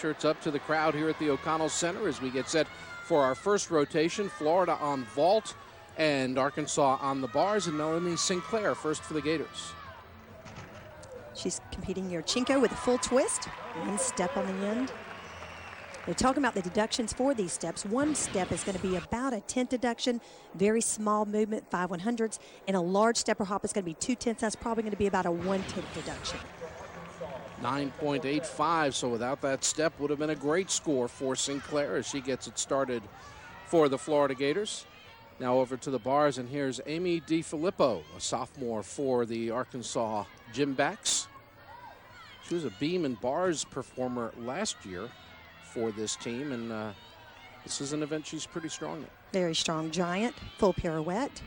Shirts up to the crowd here at the O'Connell Center as we get set for our first rotation. Florida on vault and Arkansas on the bars, and Melanie Sinclair first for the Gators. She's competing near Chinko with a full twist. One step on the end. They're talking about the deductions for these steps. One step is going to be about a 10th deduction, very small movement, 5 100ths, and a large step or hop is going to be 2 tenths. That's probably going to be about a 1/10 deduction. 9.85, so without that step would have been a great score for Sinclair as she gets it started for the Florida Gators. Now over to the bars, and here's Amy DeFilippo, a sophomore for the Arkansas Gymbacks. She was a beam and bars performer last year for this team, and this is an event she's pretty strong in. Very strong giant, full pirouette.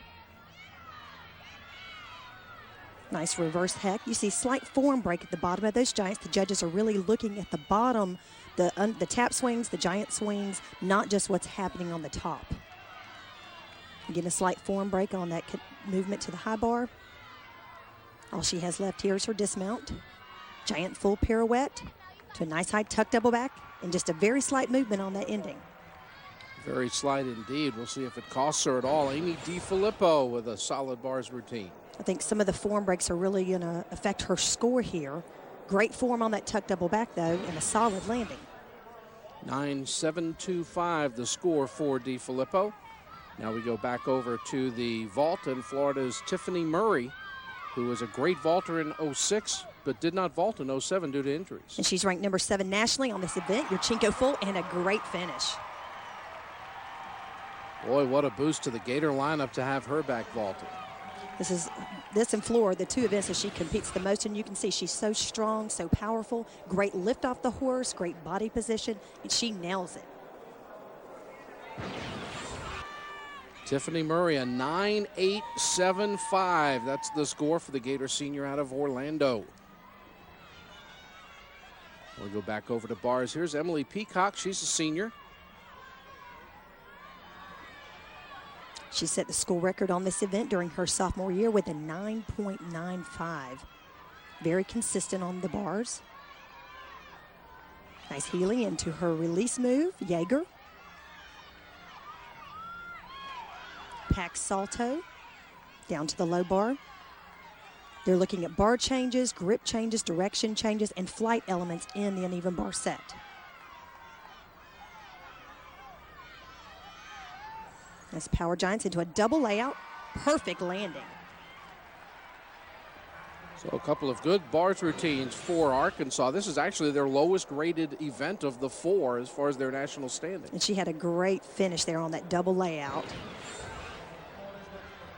Nice reverse heck. You see slight form break at the bottom of those giants. The judges are really looking at the bottom, the tap swings, the giant swings, not just what's happening on the top. Again, a slight form break on that movement to the high bar. All she has left here is her dismount. Giant full pirouette to a nice high tuck double back, and just a very slight movement on that ending. Very slight indeed. We'll see if it costs her at all. Amy DeFilippo with a solid bars routine. I think some of the form breaks are really going to affect her score here. Great form on that tuck double back, though, and a solid landing. 9.725 the score for DeFilippo. Now we go back over to the vault, and Florida's Tiffany Murry, who was a great vaulter in 06, but did not vault in 07 due to injuries. And she's ranked number 7 nationally on this event. Your Chinko full and a great finish. Boy, what a boost to the Gator lineup to have her back vaulting. This and Flora, the two events that she competes the most, and you can see she's so strong, so powerful, great lift off the horse, great body position, and she nails it. Tiffany Murry, a 9.875. That's the score for the Gator senior out of Orlando. We'll go back over to bars. Here's Emily Peacock. She's a senior. She set the school record on this event during her sophomore year with a 9.95. Very consistent on the bars. Nice heeling into her release move, Jaeger. Pack salto down to the low bar. They're looking at bar changes, grip changes, direction changes, and flight elements in the uneven bar set. Nice power giants into a double layout. Perfect landing. So a couple of good bars routines for Arkansas. This is actually their lowest rated event of the 4 as far as their national standing. And she had a great finish there on that double layout.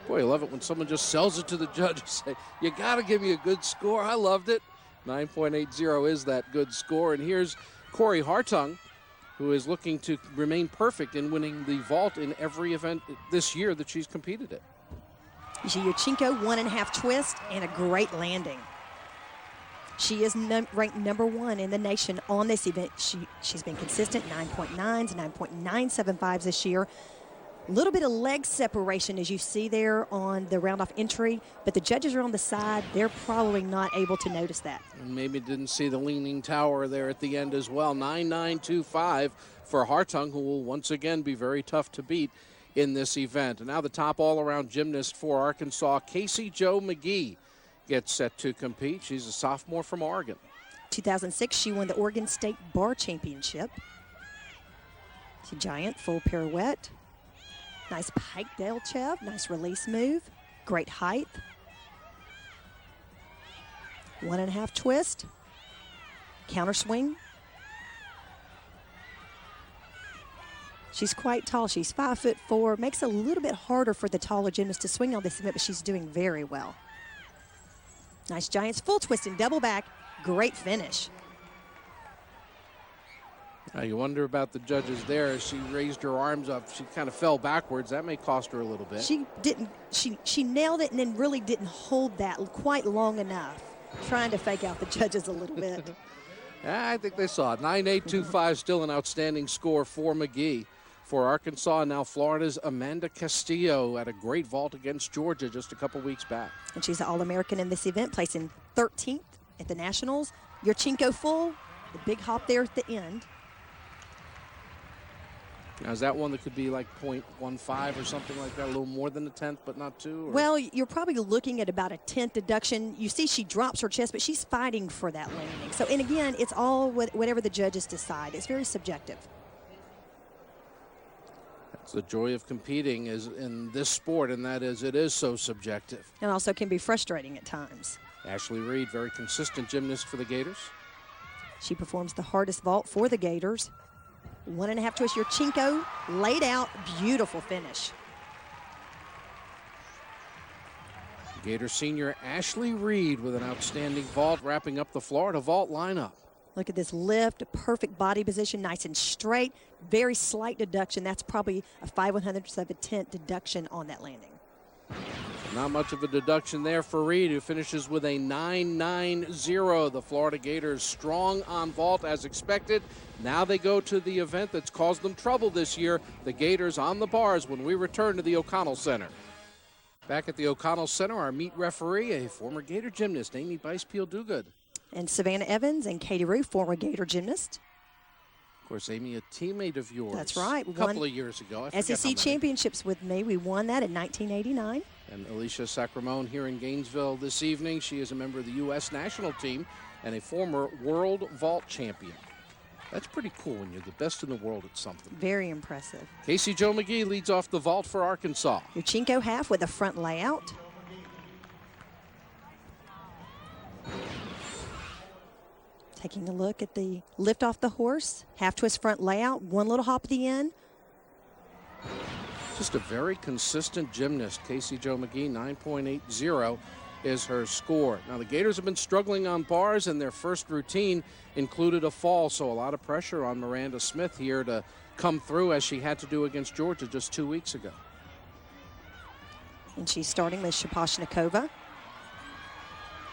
Boy, I love it when someone just sells it to the judge and say, you got to give me a good score. I loved it. 9.80 is that good score. And here's Corey Hartung, who is looking to remain perfect in winning the vault in every event this year that she's competed in. You see your Chinko 1.5 twist and a great landing. She is ranked number 1 in the nation on this event. She's been consistent, 9.9s, 9.975s this year. A little bit of leg separation as you see there on the round-off entry, but the judges are on the side. They're probably not able to notice that. And maybe didn't see the leaning tower there at the end as well. 9.925 for Hartung, who will once again be very tough to beat in this event. And now the top all-around gymnast for Arkansas, Casey Jo Magee, gets set to compete. She's a sophomore from Oregon. 2006, she won the Oregon State Bar Championship. She's a giant, full pirouette. Nice pike Delchev, nice release move, great height. 1.5 twist, counter swing. She's quite tall. She's 5'4", makes it a little bit harder for the taller gymnast to swing on this event, but she's doing very well. Nice giants, full twist and double back, great finish. Now you wonder about the judges there. As she raised her arms up, she kind of fell backwards. That may cost her a little bit. She didn't. She nailed it and then really didn't hold that quite long enough. Trying to fake out the judges a little bit. I think they saw it. 9.825, still an outstanding score for Magee. For Arkansas, now Florida's Amanda Castillo at a great vault against Georgia just a couple weeks back. And she's an All-American in this event, placing 13th at the Nationals. Your Chinko full The big hop there at the end. Now, is that one that could be like 0.15 or something like that, a little more than a tenth, but not 2? Or? Well, you're probably looking at about a 10th deduction. You see she drops her chest, but she's fighting for that landing. So, and again, it's all whatever the judges decide. It's very subjective. That's the joy of competing is in this sport, and that is it is so subjective. And also can be frustrating at times. Ashley Reed, very consistent gymnast for the Gators. She performs the hardest vault for the Gators. 1.5 twist, Yurchenko laid out, beautiful finish. Gator senior Ashley Reed with an outstanding vault, wrapping up the Florida vault lineup. Look at this lift, perfect body position, nice and straight, very slight deduction. That's probably a 5/100ths of a tenth deduction on that landing. Not much of a deduction there for Reed, who finishes with a 9.90. The Florida Gators strong on vault as expected. Now they go to the event that's caused them trouble this year, the Gators on the bars, when we return to the O'Connell Center. Back at the O'Connell Center, our meet referee, a former Gator gymnast, Amy Bice-Peel-Duguid. And Savannah Evans and Katie Rue, former Gator gymnast. Of course, Amy, a teammate of yours. That's right. A couple of years ago. SEC championships with me. We won that in 1989. And Alicia Sacramone here in Gainesville this evening. She is a member of the U.S. national team and a former world vault champion. That's pretty cool when you're the best in the world at something. Very impressive. Casey Jo Magee leads off the vault for Arkansas. Yurchenko half with a front layout. Taking a look at the lift off the horse, half twist front layout, one little hop at the end. Just a very consistent gymnast. Casey Jo Magee, 9.80 is her score. Now the Gators have been struggling on bars, and their first routine included a fall, so a lot of pressure on Maranda Smith here to come through as she had to do against Georgia just 2 weeks ago. And she's starting with Shaposhnikova.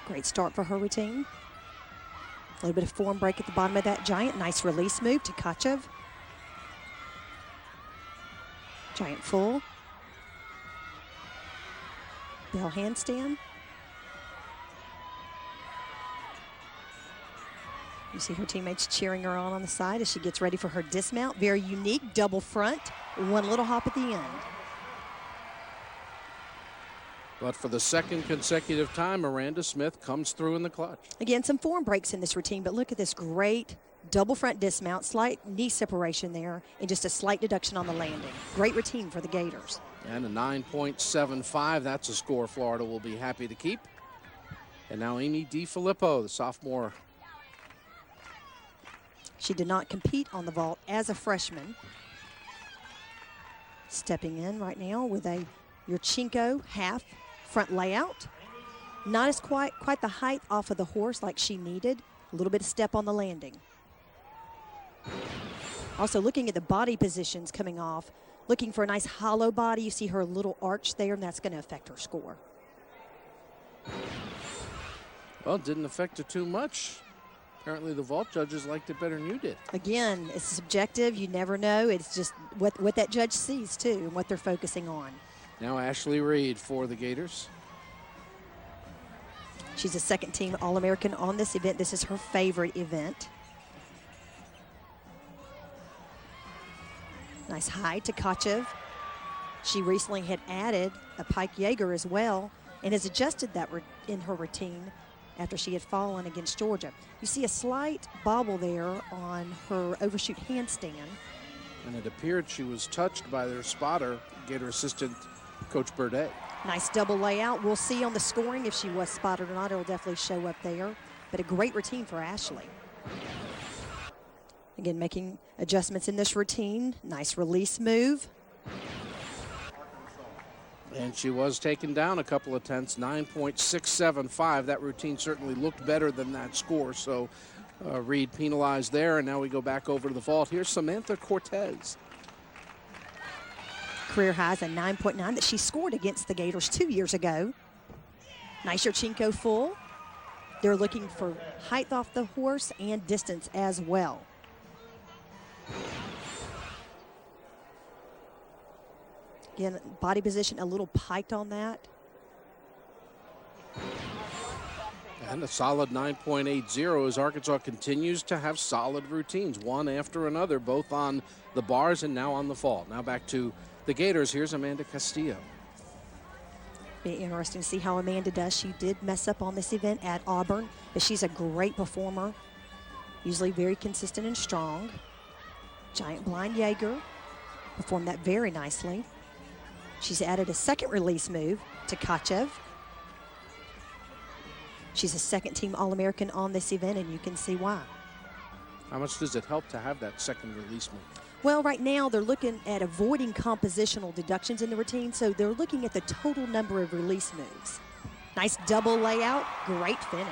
Great start for her routine. A little bit of form break at the bottom of that giant. Nice release move to Tkachev. Giant full. Bell handstand. You see her teammates cheering her on the side as she gets ready for her dismount. Very unique double front. One little hop at the end. But for the second consecutive time, Maranda Smith comes through in the clutch. Again, some form breaks in this routine, but look at this great double front dismount, slight knee separation there, and just a slight deduction on the landing. Great routine for the Gators. And a 9.75, that's a score Florida will be happy to keep. And now Amy DeFilippo, the sophomore. She did not compete on the vault as a freshman. Stepping in right now with a Yurchenko half front layout. Not as quite the height off of the horse like she needed. A little bit of step on the landing. Also looking at the body positions coming off, looking for a nice hollow body. You see her little arch there, and that's going to affect her score. Well, it didn't affect her too much. Apparently the vault judges liked it better than you did. Again, it's subjective. You never know. It's just what that judge sees, too, and what they're focusing on. Now Ashley Reed for the Gators. She's a second-team All-American on this event. This is her favorite event. Nice high to Tkachev. She recently had added a pike Jaeger as well and has adjusted that in her routine after she had fallen against Georgia. You see a slight bobble there on her overshoot handstand. And it appeared she was touched by their spotter, Gator assistant Coach Burdett. Nice double layout. We'll see on the scoring if she was spotted or not. It'll definitely show up there. But a great routine for Ashley. Again, making adjustments in this routine. Nice release move. And she was taken down a couple of tenths, 9.675. That routine certainly looked better than that score. So Reed penalized there, and now we go back over to the vault. Here's Samantha Cortez. Career highs a 9.9 that she scored against the Gators 2 years ago. Nice Yurchenko full. They're looking for height off the horse and distance as well. Again, body position a little piked on that. And a solid 9.80 as Arkansas continues to have solid routines, one after another, both on the bars and now on the fall. Now back to the Gators. Here's Amanda Castillo. Be interesting to see how Amanda does. She did mess up on this event at Auburn, but she's a great performer, usually very consistent and strong. Giant blind Jaeger performed that very nicely. She's added a second release move to Kachev. She's a second-team All-American on this event, and you can see why. How much does it help to have that second release move? Well, right now they're looking at avoiding compositional deductions in the routine, so they're looking at the total number of release moves. Nice double layout, great finish.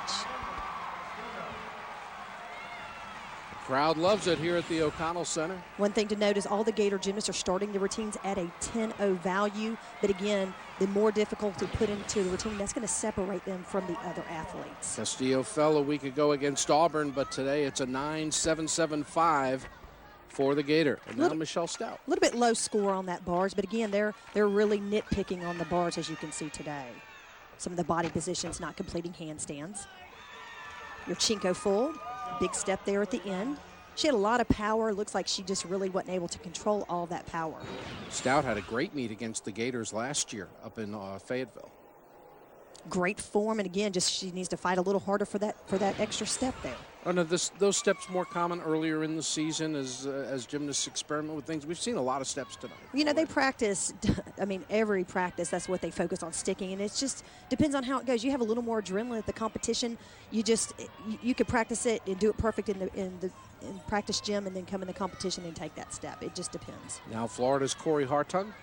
Crowd loves it here at the O'Connell Center. One thing to note is all the Gator gymnasts are starting the routines at a 10-0 value, but again, the more difficulty put into the routine, that's going to separate them from the other athletes. Castillo fell a week ago against Auburn, but today it's a 9.775 for the Gator. And now Michelle Stout. A little bit low score on that bars, but again, they're really nitpicking on the bars, as you can see today. Some of the body positions not completing handstands. Your Chinko full. Big step there at the end. She had a lot of power. Looks like she just really wasn't able to control all that power. Stout had a great meet against the Gators last year up in Fayetteville. Great form, and again, just she needs to fight a little harder for that extra step there. Oh no, those steps more common earlier in the season as gymnasts experiment with things. We've seen a lot of steps tonight. You know, they practice, I mean, every practice, that's what they focus on, sticking, and it just depends on how it goes. You have a little more adrenaline at the competition. You could practice it and do it perfect in practice gym and then come in the competition and take that step. It just depends. Now Florida's Corey Hartung.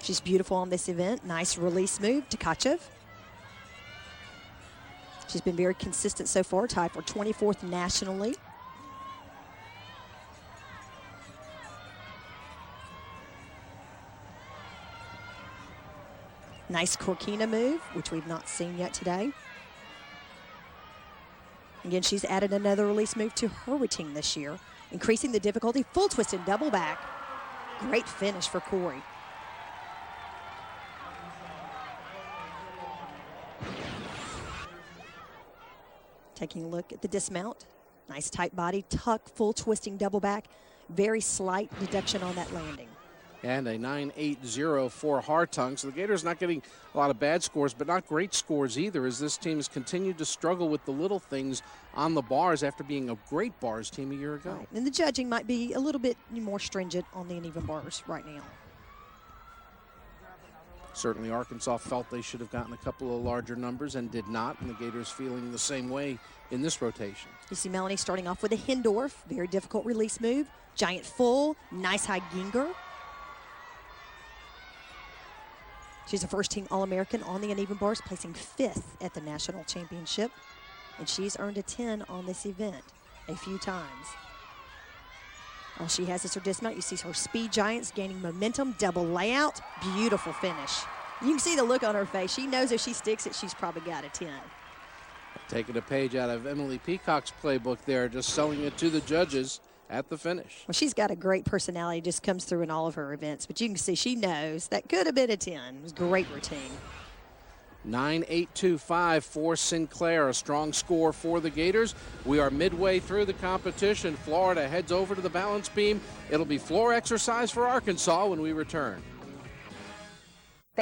She's beautiful on this event. Nice release move to Kachev. She's been very consistent so far, tied for 24th nationally. Nice Corkina move, which we've not seen yet today. Again, she's added another release move to her routine this year, increasing the difficulty. Full twist and double back. Great finish for Corey. Taking a look at the dismount. Nice tight body, tuck, full twisting double back. Very slight deduction on that landing. And a 9.80 for Hartung. So the Gators not getting a lot of bad scores, but not great scores either, as this team has continued to struggle with the little things on the bars after being a great bars team a year ago. Right. And the judging might be a little bit more stringent on the uneven bars right now. Certainly Arkansas felt they should have gotten a couple of larger numbers and did not, and the Gators feeling the same way in this rotation. You see Melanie starting off with a Hindorf, very difficult release move. Giant full, nice high Ginger. She's a first-team All-American on the uneven bars, placing 5th at the national championship. And she's earned a 10 on this event a few times. All she has is her dismount. You see her speed giants gaining momentum, double layout, beautiful finish. You can see the look on her face. She knows if she sticks it, she's probably got a 10. Taking a page out of Emily Peacock's playbook there, just selling it to the judges at the finish. Well, she's got a great personality, just comes through in all of her events. But you can see she knows that could have been a 10. It was a great routine. 9.825 for Sinclair, a strong score for the Gators. We are midway through the competition. Florida heads over to the balance beam. It'll be floor exercise for Arkansas when we return.